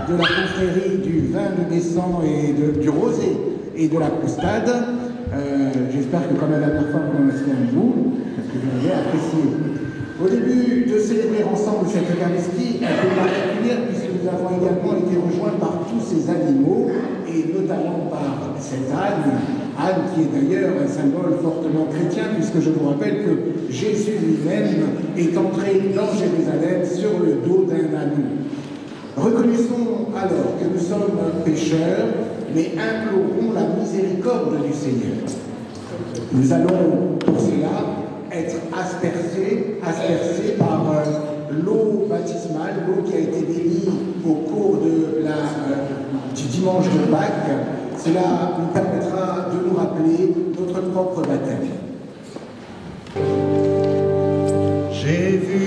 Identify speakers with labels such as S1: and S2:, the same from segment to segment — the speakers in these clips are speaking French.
S1: De la confrérie du vin de Bessan et du rosé et de la croustade. J'espère que comme la dernière fois, vous en avez un bout, parce que vous avez apprécié. Au début de célébrer ensemble cette Eucharistie un peu particulière, puisque nous avons également été rejoints par tous ces animaux, et notamment par cet âne qui est d'ailleurs un symbole fortement chrétien, puisque je vous rappelle que Jésus lui-même est entré dans Jérusalem sur le dos d'un âne. Reconnaissons alors que nous sommes pécheurs, mais implorons la miséricorde du Seigneur. Nous allons pour cela être aspergés par l'eau baptismale, l'eau qui a été bénie au cours du dimanche de Pâques. Cela nous permettra de nous rappeler notre propre baptême.
S2: J'ai vu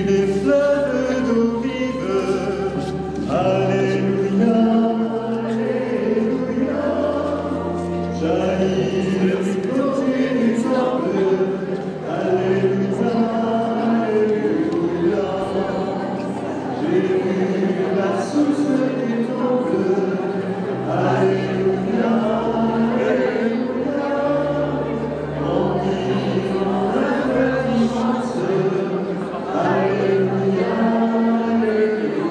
S2: des fleuves d'eau vive, alléluia, alléluia, jaillir du côté du temple, alléluia, alléluia, j'ai vu la source du temple, alléluia, alléluia, en l'infernissance, alléluia, alléluia.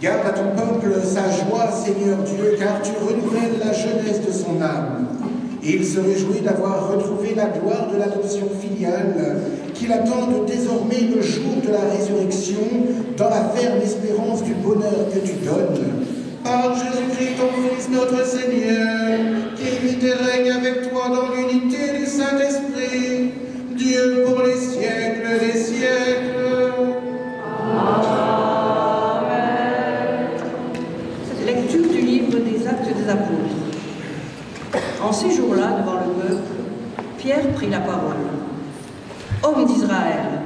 S1: Garde à ton peuple sa joie, Seigneur Dieu, car tu renouvelles la jeunesse de son âme. Et il se réjouit d'avoir retrouvé la gloire de l'adoption filiale, qu'il attende désormais le jour de la résurrection, dans la ferme espérance du bonheur que tu donnes. Par Jésus-Christ, ton Fils, notre Seigneur, qui vit et règne avec toi dans l'unité du Saint-Esprit, Dieu pour les siècles des siècles.
S3: Amen. Lecture du livre des Actes des Apôtres. En ces jours-là, devant le peuple, Pierre prit la parole. Hommes d'Israël,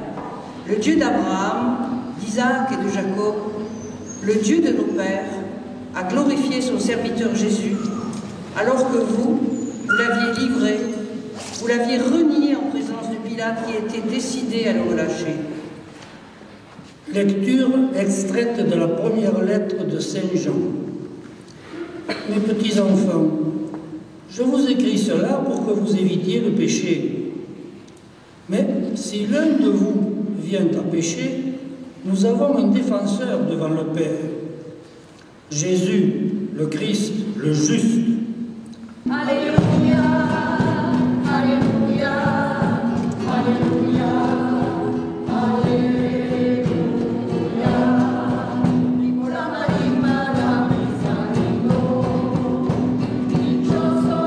S3: le Dieu d'Abraham, d'Isaac et de Jacob, le Dieu de nos pères, a glorifié son serviteur Jésus, alors que vous l'aviez livré, vous l'aviez renié en présence de Pilate qui était décidé à le relâcher.
S4: Lecture extraite de la première lettre de Saint Jean. Mes petits enfants, je vous écris cela pour que vous évitiez le péché. Mais si l'un de vous vient à pécher, nous avons un défenseur devant le Père, Jésus, le Christ, le juste.
S2: Alléluia, Alléluia, Alléluia, Alléluia. Limola Marimana Misanino, dichoso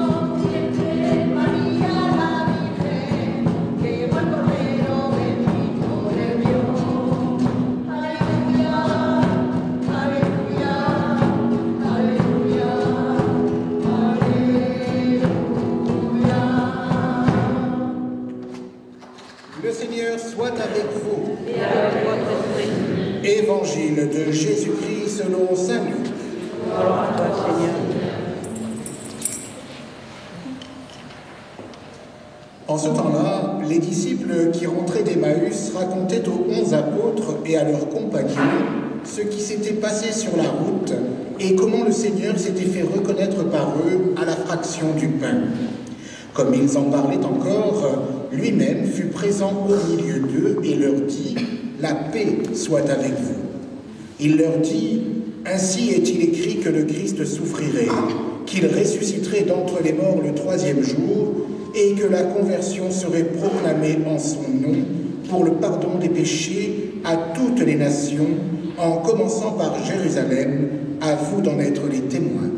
S2: siempre María la Virgen, que llevó el Cordero bendito de Dios. Aleluya, Aleluya, Aleluya, Aleluya.
S1: Le Seigneur soit avec vous.
S3: Et avec votre esprit.
S1: Évangile de Jésus-Christ selon saint Luc.
S3: Gloire à toi, Seigneur.
S1: En ce temps-là, les disciples qui rentraient d'Emmaüs racontaient aux 11 apôtres et à leurs compagnons ce qui s'était passé sur la route et comment le Seigneur s'était fait reconnaître par eux à la fraction du pain. Comme ils en parlaient encore, lui-même fut présent au milieu d'eux et leur dit « La paix soit avec vous ». Il leur dit « Ainsi est-il écrit que le Christ souffrirait, qu'il ressusciterait d'entre les morts le 3e jour, et que la conversion serait proclamée en son nom pour le pardon des péchés à toutes les nations, en commençant par Jérusalem, à vous d'en être les témoins. »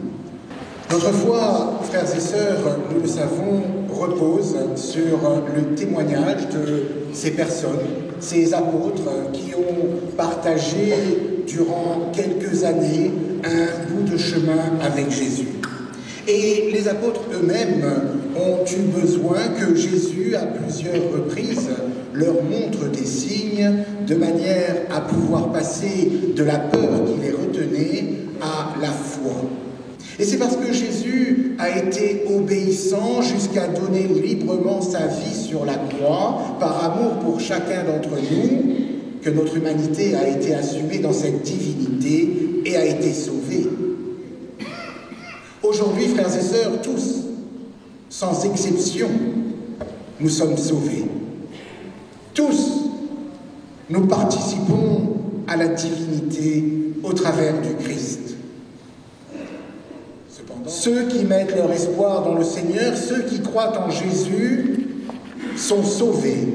S1: Notre foi, frères et sœurs, nous le savons, repose sur le témoignage de ces personnes, ces apôtres qui ont partagé durant quelques années un bout de chemin avec Jésus. Et les apôtres eux-mêmes ont eu besoin que Jésus, à plusieurs reprises, leur montre des signes de manière à pouvoir passer de la peur qui les retenait à la foi. Et c'est parce que Jésus a été obéissant jusqu'à donner librement sa vie sur la croix, par amour pour chacun d'entre nous, que notre humanité a été assumée dans cette divinité et a été sauvée. Aujourd'hui, frères et sœurs, tous, sans exception, nous sommes sauvés. Tous, nous participons à la divinité au travers du Christ. Cependant, ceux qui mettent leur espoir dans le Seigneur, ceux qui croient en Jésus, sont sauvés.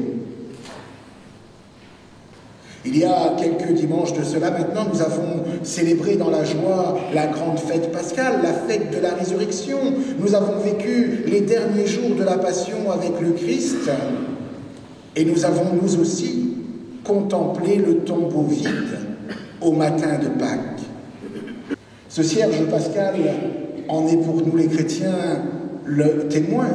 S1: Il y a quelques dimanches de cela maintenant, nous avons célébré dans la joie la grande fête pascale, la fête de la résurrection. Nous avons vécu les derniers jours de la passion avec le Christ et nous avons nous aussi contemplé le tombeau vide au matin de Pâques. Ce cierge pascal en est pour nous les chrétiens le témoin.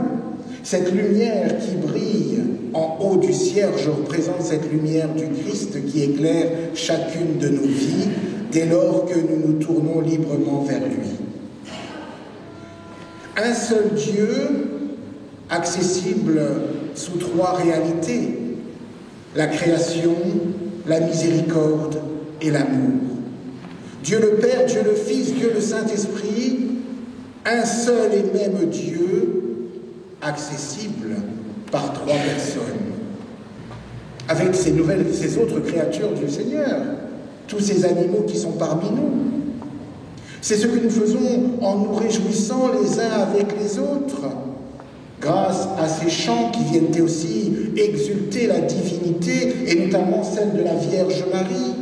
S1: Cette lumière qui brille en haut du cierge représente cette lumière du Christ qui éclaire chacune de nos vies dès lors que nous nous tournons librement vers lui. Un seul Dieu, accessible sous trois réalités, la création, la miséricorde et l'amour. Dieu le Père, Dieu le Fils, Dieu le Saint-Esprit, un seul et même Dieu, accessible par trois personnes, avec ces autres créatures du Seigneur, tous tous ces animaux qui sont parmi nous. C'est ce que nous faisons en nous réjouissant les uns avec les autres, grâce à ces chants qui viennent aussi exulter la divinité, et notamment celle de la Vierge Marie.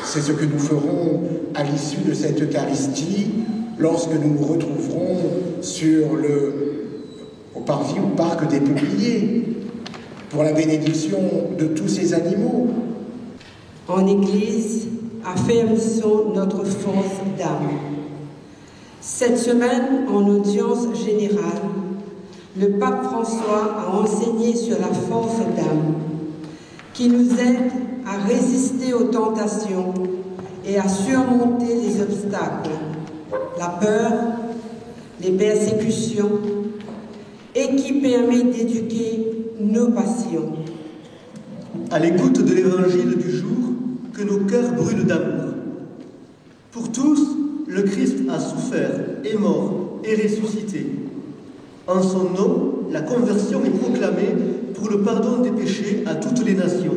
S1: C'est ce que nous ferons à l'issue de cette Eucharistie, lorsque nous nous retrouverons au parvis ou parc des Peupliers, pour la bénédiction de tous ces animaux.
S5: En Église, affermissons notre force d'âme. Cette semaine, en audience générale, le pape François a enseigné sur la force d'âme, qui nous aide à résister aux tentations et à surmonter les obstacles, la peur, les persécutions, et qui permet d'éduquer nos passions.
S6: À l'écoute de l'évangile du jour, que nos cœurs brûlent d'amour. Pour tous, le Christ a souffert, est mort et ressuscité. En son nom, la conversion est proclamée pour le pardon des péchés à toutes les nations.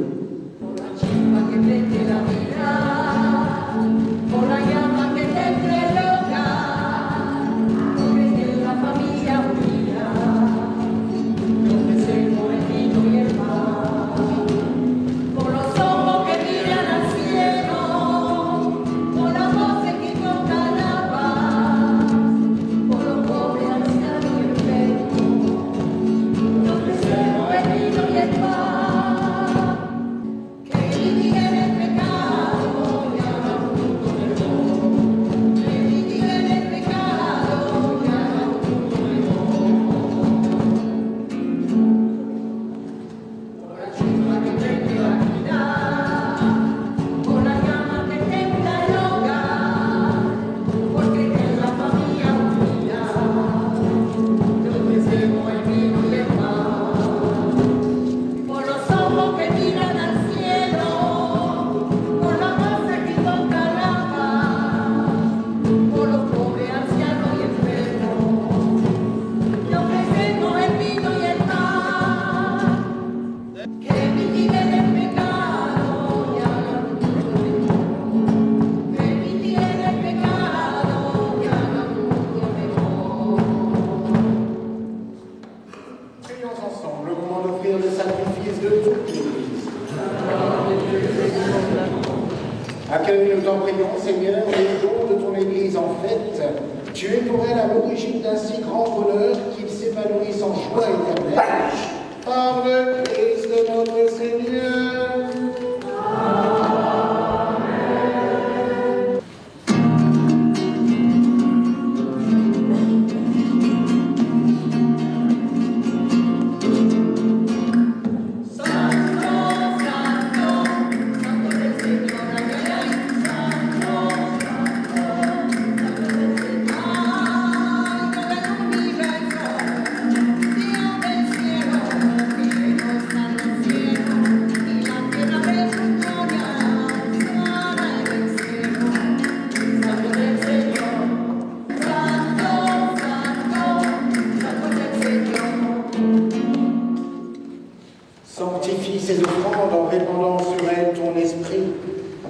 S1: Accueille, nous t'en prions, Seigneur, les dons de ton Église en fête. Tu es pour elle à l'origine d'un si grand bonheur qu'il s'épanouisse en joie éternelle. Par le Christ notre Seigneur. Sanctifie ces offrandes en répandant sur elles ton esprit,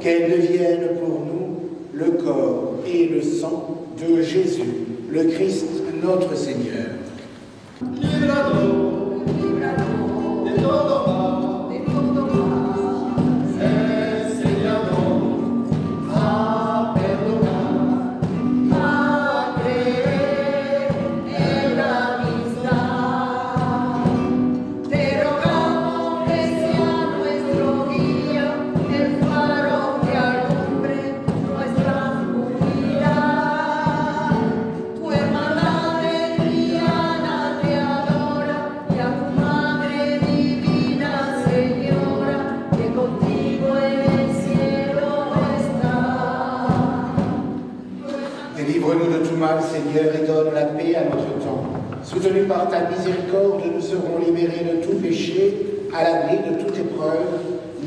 S1: qu'elles deviennent pour nous le corps et le sang de Jésus, le Christ notre Seigneur. Délivre-nous de tout mal, Seigneur, et donne la paix à notre temps. Soutenus par ta miséricorde, nous serons libérés de tout péché, à l'abri de toute épreuve,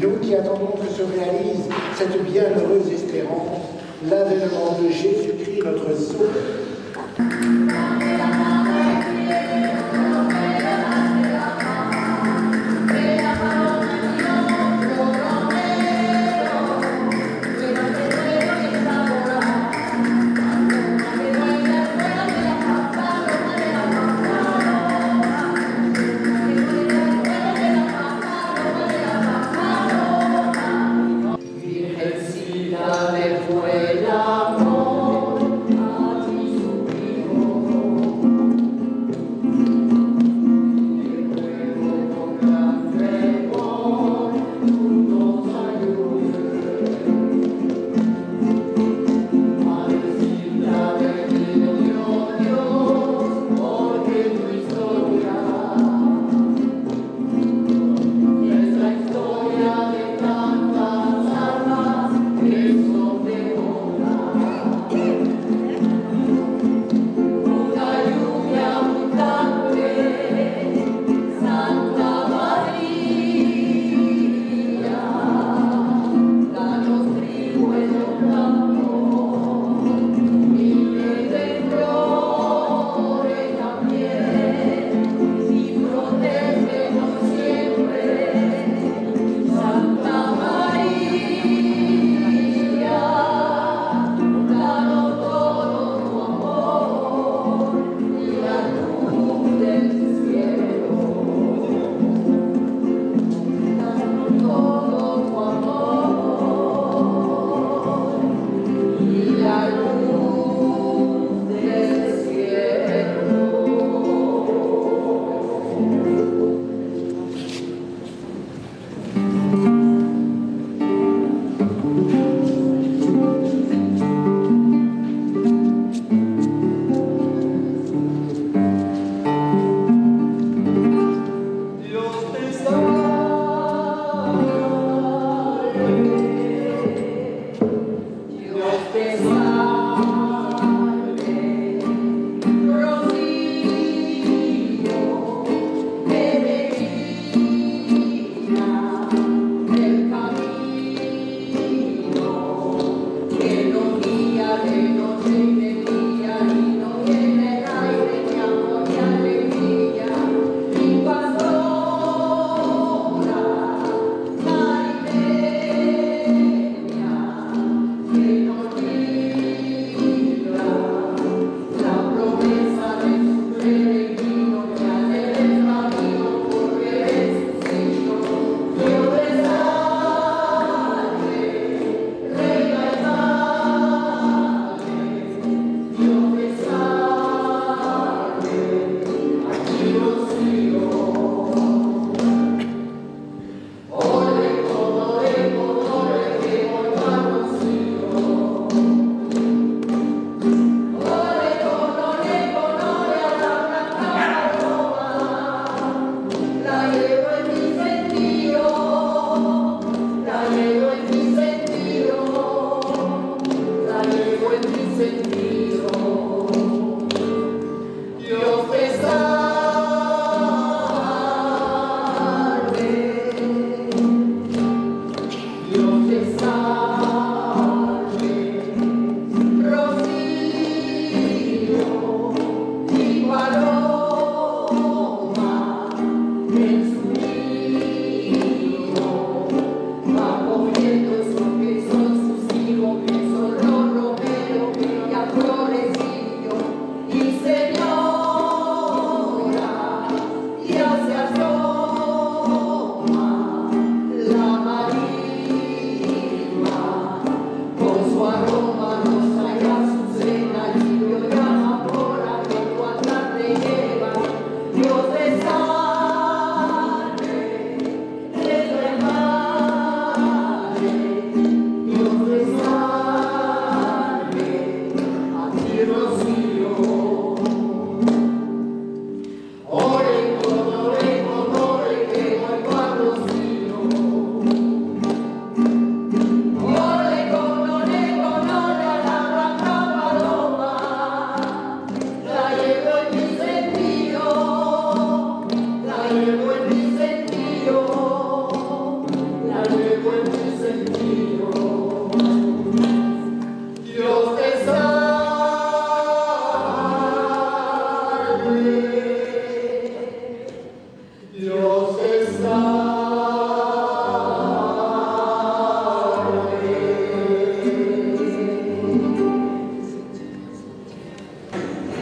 S1: nous qui attendons que se réalise cette bienheureuse espérance, l'avènement de Jésus-Christ, notre Sauveur.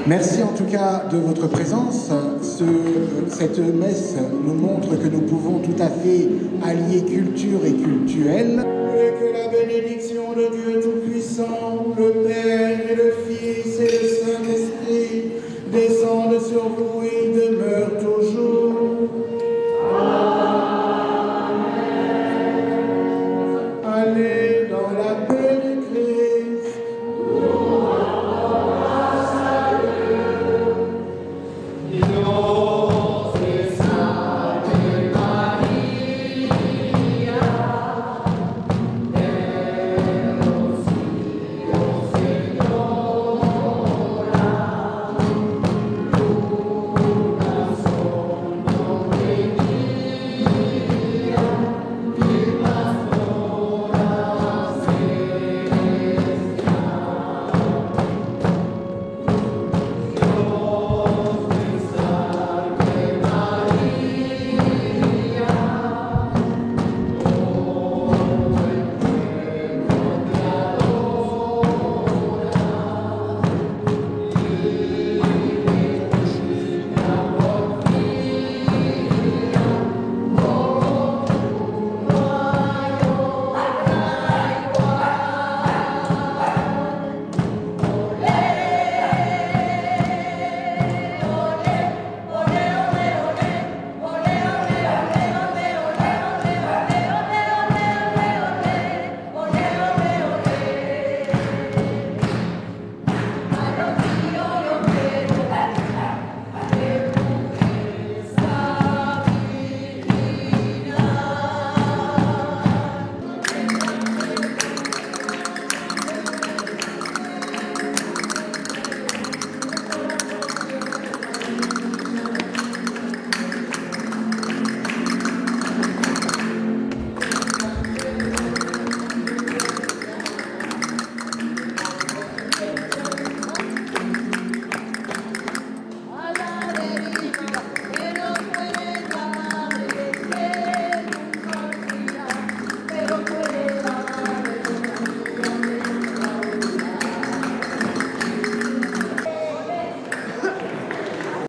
S1: Merci en tout cas de votre présence. Cette messe nous montre que nous pouvons tout à fait allier culture et cultuel. Et que la bénédiction de Dieu Tout-Puissant, le